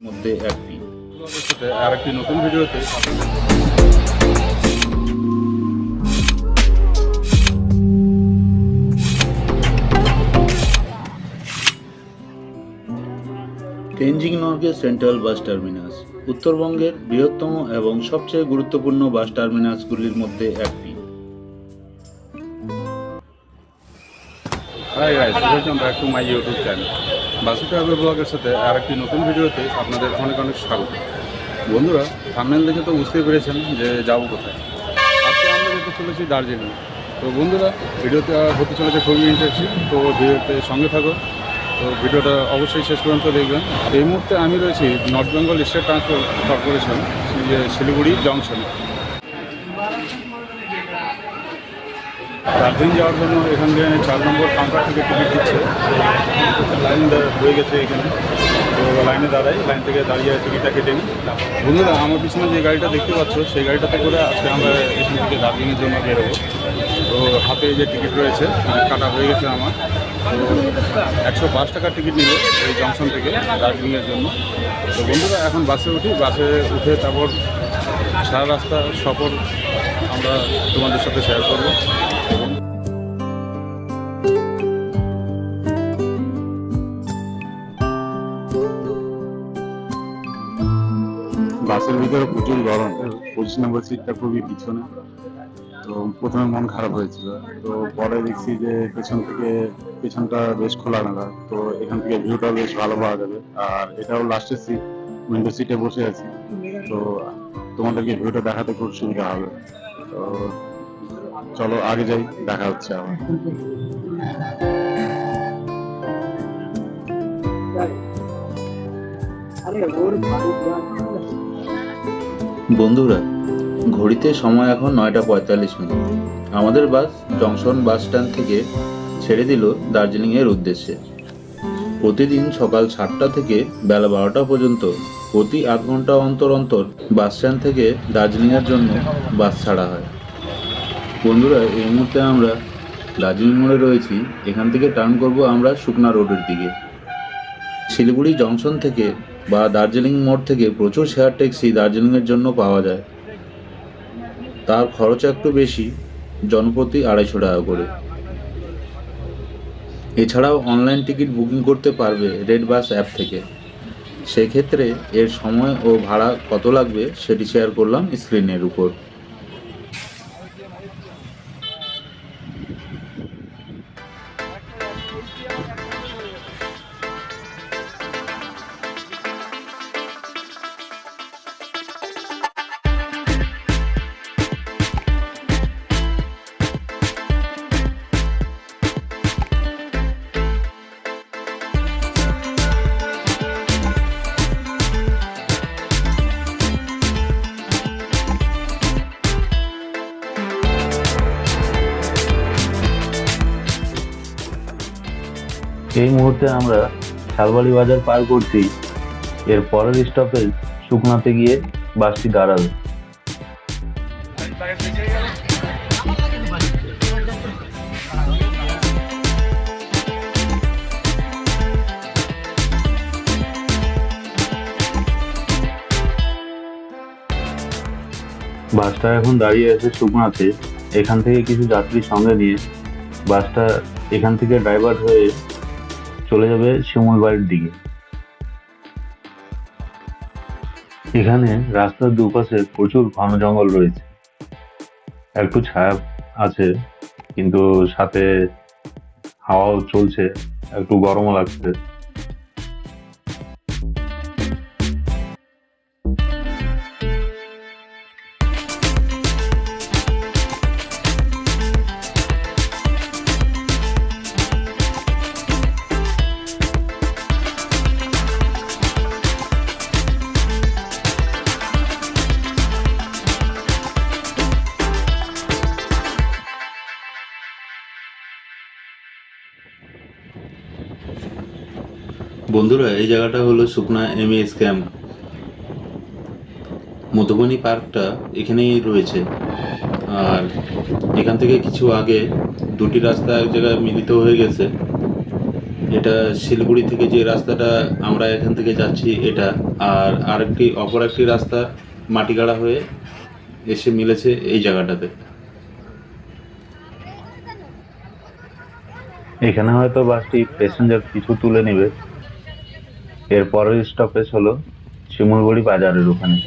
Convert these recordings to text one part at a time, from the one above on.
মধ্যে একটি আরেকটি নতুন ভিডিওতে Tenzing Norgay central bus terminus উত্তরবঙ্গের বৃহত্তম এবং সবচেয়ে গুরুত্বপূর্ণ বাস টার্মিনাসগুলির মধ্যে একটি। Hi guys, welcome back to my YouTube channel Basu travel ব্লগের সাথে আরেকটি নতুন ভিডিওতে আপনাদের অনেক অনেক স্বাগত। বন্ধুরা, থাম্বনেল দেখে তো বুঝতেই পেরেছেন যে যাবো কোথায়। আজকে আমরা যেতে চলেছি দার্জিলিং। তো বন্ধুরা, ভিডিওতে হতে চলেছে খুবই ইন্টারেস্টিং, তো ভিডিওতে সঙ্গে থাকো। তো ভিডিওটা অবশ্যই শেষ পর্যন্ত দেখবেন। এই মুহূর্তে আমি রয়েছি north Bengal state transport corporation Siliguri জংশনে। দার্জিলিং যাওয়ার জন্য এখান থেকে 4 নম্বর কাউন্টার থেকে টিকিট দিচ্ছে। লাইন হয়ে গেছে এখানে, তো লাইনে দাঁড়াই, লাইন থেকে দাঁড়িয়ে টিকিটটা কেটে নিই। বন্ধুরা, আমার পিছনে যে গাড়িটা দেখতে পাচ্ছ সেই গাড়িটাতে করে আজকে আমরা এখান থেকে দার্জিলিংয়ের জন্য বেরোবো। তো হাতে যে টিকিট রয়েছে, টিকিট কাটা হয়ে গেছে আমার। তো 105 টাকার টিকিট নিল এই জংশন থেকে দার্জিলিংয়ের জন্য। তো বন্ধুরা, এখন বাসে উঠি, বাসে উঠে তারপর সারা রাস্তা সফর আমরা তোমাদের সাথে শেয়ার করবো। বাসের ভিতরে প্রচুর গরম, 25 নম্বর সিটটা খুবই পিছনে। তো প্রথমে মন খারাপ হয়েছিল, তো পরে দেখছি যে পেছনটা বেশ খোলামেলা, তো এখান থেকে ভিউটা বেশ ভালো পাওয়া যাবে। আর এটাও লাস্টের সিট, উইন্ডো সিটে বসে আছি, তো তোমাদেরকে ভিউটা দেখাতে খুব সুবিধা হবে। তো চলো আগে যাই, দেখা হচ্ছে আবার। বন্ধুরা, ঘড়িতে সময় এখন 9:45। আমাদের বাস জংশন বাস স্ট্যান্ড থেকে ছেড়ে দিল দার্জিলিংয়ের উদ্দেশ্যে। প্রতিদিন সকাল 7টা থেকে বেলা 12টা পর্যন্ত প্রতি 8 ঘন্টা অন্তর অন্তর বাস স্ট্যান্ড থেকে দার্জিলিংয়ের জন্য বাস ছাড়া হয়। বন্ধুরা, এই মুহূর্তে আমরা দার্জিলিং মোড়ে রয়েছি। এখান থেকে টার্ন করব আমরা শুকনা রোডের দিকে। শিলিগুড়ি জংশন থেকে বা দার্জিলিং মোড় থেকে প্রচুর শেয়ার ট্যাক্সি দার্জিলিংয়ের জন্য পাওয়া যায়। তার খরচ একটু বেশি, জনপ্রতি 250 টাকা করে। এছাড়াও অনলাইন টিকিট বুকিং করতে পারবে রেড বাস অ্যাপ থেকে। সেক্ষেত্রে এর সময় ও ভাড়া কত লাগবে সেটি শেয়ার করলাম স্ক্রিনের উপর। এই মুহূর্তে আমরা শালবাড়ি বাজার পার করছি। এর পরের স্টপেজ শুকনাতে গিয়ে বাসটি দাঁড়াবে। বাসটা এখন দাঁড়িয়ে আছে শুকনাতে। এখান থেকে কিছু যাত্রী সঙ্গে নিয়ে বাসটা এখান থেকে ডাইভার্ট হয়ে চলে যাবে শিমুলবাড়ির দিকে। এখানে রাস্তার দুপাশে প্রচুর ঘন জঙ্গল রয়েছে, একটু ছায়া আছে, কিন্তু সাথে হাওয়াও চলছে, একটু গরমও লাগছে। বন্ধুরা, এই জায়গাটা হলো শুকনা এমএএস ক্যাম্প। মধুবনী পার্কটা এখানেই রয়েছে। আর এখান থেকে কিছু আগে দুটি রাস্তা এক জায়গায় মিলিত হয়ে গেছে। এটা শিলিগুড়ি থেকে যে রাস্তাটা আমরা এখান থেকে যাচ্ছি এটা, আর অপর একটি রাস্তা মাটিগাড়া হয়ে এসে মিলেছে এই জায়গাটাতে। এখানে হয়তো বাসটি প্যাসেঞ্জার কিছু তুলে নেবে। এর পরের স্টপেজ হলো শিমুলগুড়ি বাজারের ওখানে।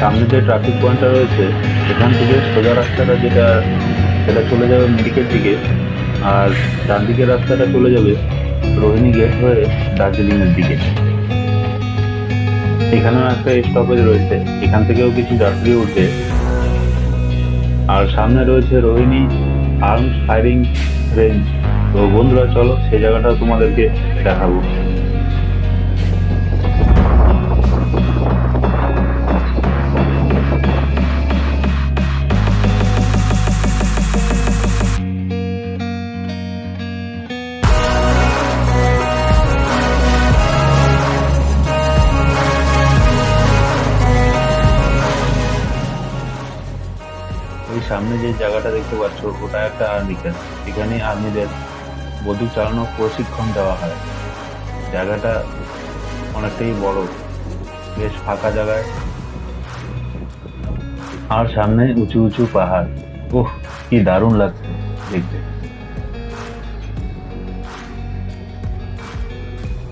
সামনে যে ট্রাফিক পয়েন্টটা রয়েছে এখান থেকে সোজা রাস্তাটা সেটা চলে যাবে মেডিকেল দিকে, আর ডান দিকের রাস্তাটা চলে যাবে রোহিণী গেট হয়ে দার্জিলিং এর দিকে। এখানেও একটা স্টপেজ রয়েছে, এখান থেকেও কিছু যাত্রী উঠবে। আর সামনে রয়েছে রোহিণী আর্মস ফায়ারিং রেঞ্জ। তো বন্ধুরা চলো সেই জায়গাটা তোমাদেরকে দেখাবো। ওই সামনে যে জায়গাটা দেখতে পাচ্ছ ওটা একটা আর্মি ক্যাম্প। এখানে আর্মিদের বন্দুক চালানোর প্রশিক্ষণ দেওয়া হয়। জায়গাটা অনেকটাই বড়, বেশ ফাঁকা জায়গায়, আর সামনে উঁচু উঁচু পাহাড়। ওহ, কি দারুণ লাগছে দেখতে।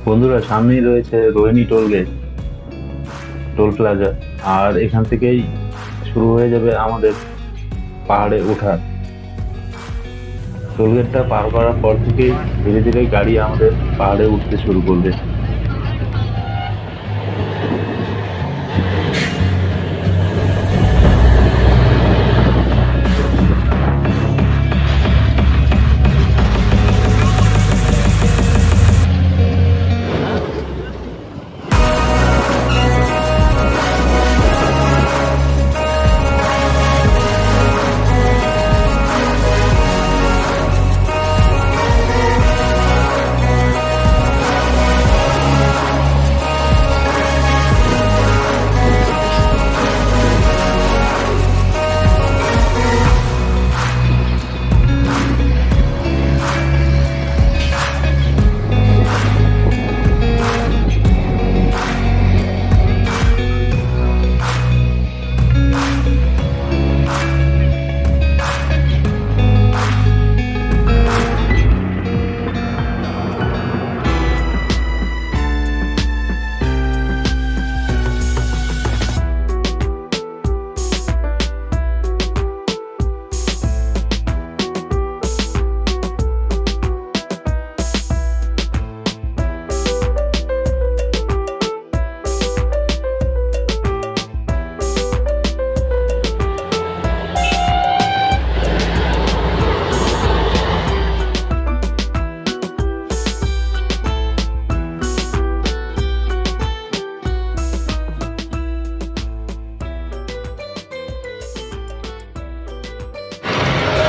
বন্ধুরা সামনেই রয়েছে Rohini toll gate, toll plaza, আর এখান থেকেই শুরু হয়ে যাবে আমাদের পাহাড়ে ওঠার। টোলগেটটা পার করার পর থেকেই ধীরে ধীরে গাড়ি আমাদের পাহাড়ে উঠতে শুরু করবে।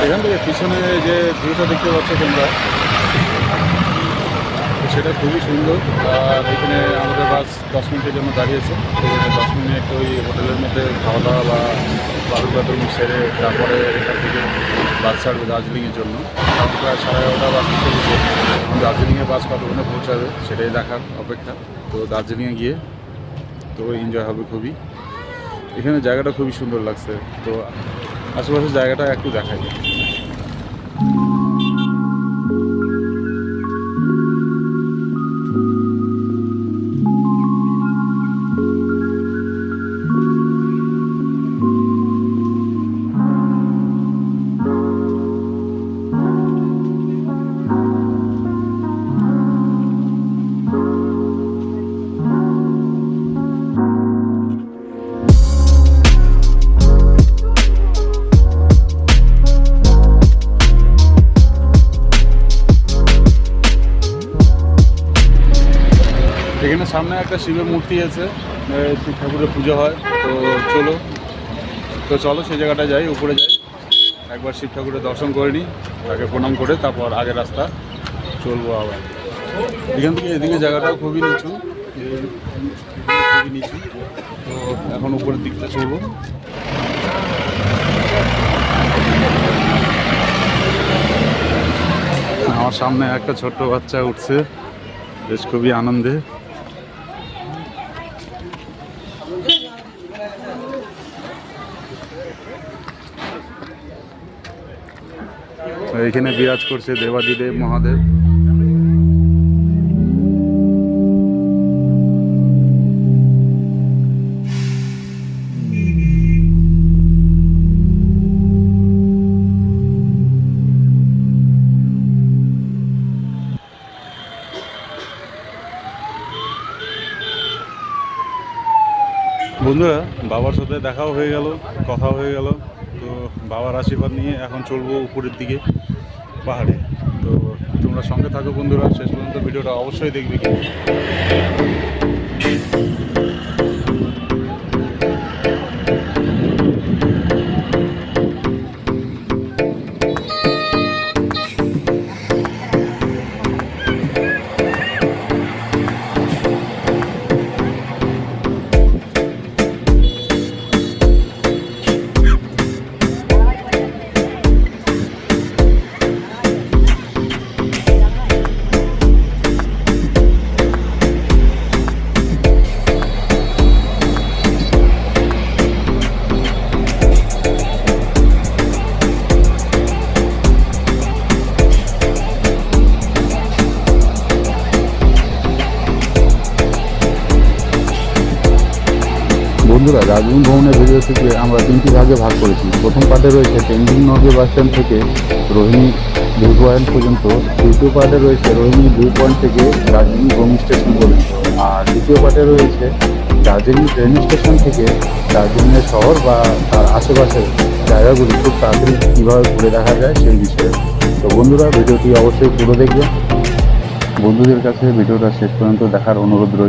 এখান থেকে পিছনে যে ভিউটা দেখতে পাচ্ছ তোমরা, সেটা খুবই সুন্দর। আর এখানে আমাদের বাস 10 মিনিটের জন্য দাঁড়িয়েছে। তো 10 মিনিট ওই হোটেলের মধ্যে খাওয়া দাওয়া বা বাথরুম সেরে তারপরে এখান থেকে বাস ছাড়বে দার্জিলিংয়ের জন্য। এখন প্রায় 11:30 বাস চলেছে। দার্জিলিংয়ে বাস কতক্ষণে পৌঁছাবে সেটাই দেখার অপেক্ষা। তো দার্জিলিংয়ে গিয়ে তো এনজয় হবে খুবই। এখানে জায়গাটা খুবই সুন্দর লাগছে। তো আশেপাশের জায়গাটা একটু দেখাই যায়। সামনে একটা শিবের মূর্তি আছে, শিব ঠাকুরের পুজো হয়। তো চলো সেই জায়গাটায় যাই, উপরে যাই, একবার শিব ঠাকুরের দর্শন করে নিই, তাকে প্রণাম করে তারপর আগের রাস্তা চলবো আবার। এখান থেকে এদিকে জায়গাটাও খুবই নিচু, তো এখন উপরের দিকটা চলবো। আমার সামনে একটা ছোট্ট বাচ্চা উঠছে, বেশ খুবই আনন্দে। এখানে বিরাজ করছে দেবাদিদেব মহাদেব। বন্ধুরা, বাবার সাথে দেখাও হয়ে গেল, কথাও হয়ে গেল। তো বাবার আশীর্বাদ নিয়ে এখন চলবো উপরের দিকে পাহাড়ে। তো তোমরা সঙ্গে থাকো বন্ধুরা, শেষ পর্যন্ত ভিডিওটা অবশ্যই দেখবে। বন্ধুরা, রাজবন ভ্রমণের ভিডিও থেকে আমরা 3টি ভাগে ভাগ করেছি। প্রথম পার্টে রয়েছে তেনজিং নর্গে বাস স্ট্যান্ড থেকে রোহিণী ভিউ পয়েন্ট পর্যন্ত, দ্বিতীয় পার্টে রয়েছে রোহিণী ভিউ পয়েন্ট থেকে দার্জিলিং ভ্রমণ স্টেশন পর্যন্ত, আর দ্বিতীয় পার্টে রয়েছে দার্জিলিং ট্রেন স্টেশন থেকে দার্জিলিংয়ের শহর বা তার আশেপাশের জায়গাগুলি খুব তাড়াতাড়ি কীভাবে ঘুরে দেখা যায় সেই বিষয়ে। তো বন্ধুরা, ভিডিওটি অবশ্যই পুরো দেখবেন। বন্ধুদের কাছে ভিডিওটা শেষ পর্যন্ত দেখার অনুরোধ রইল।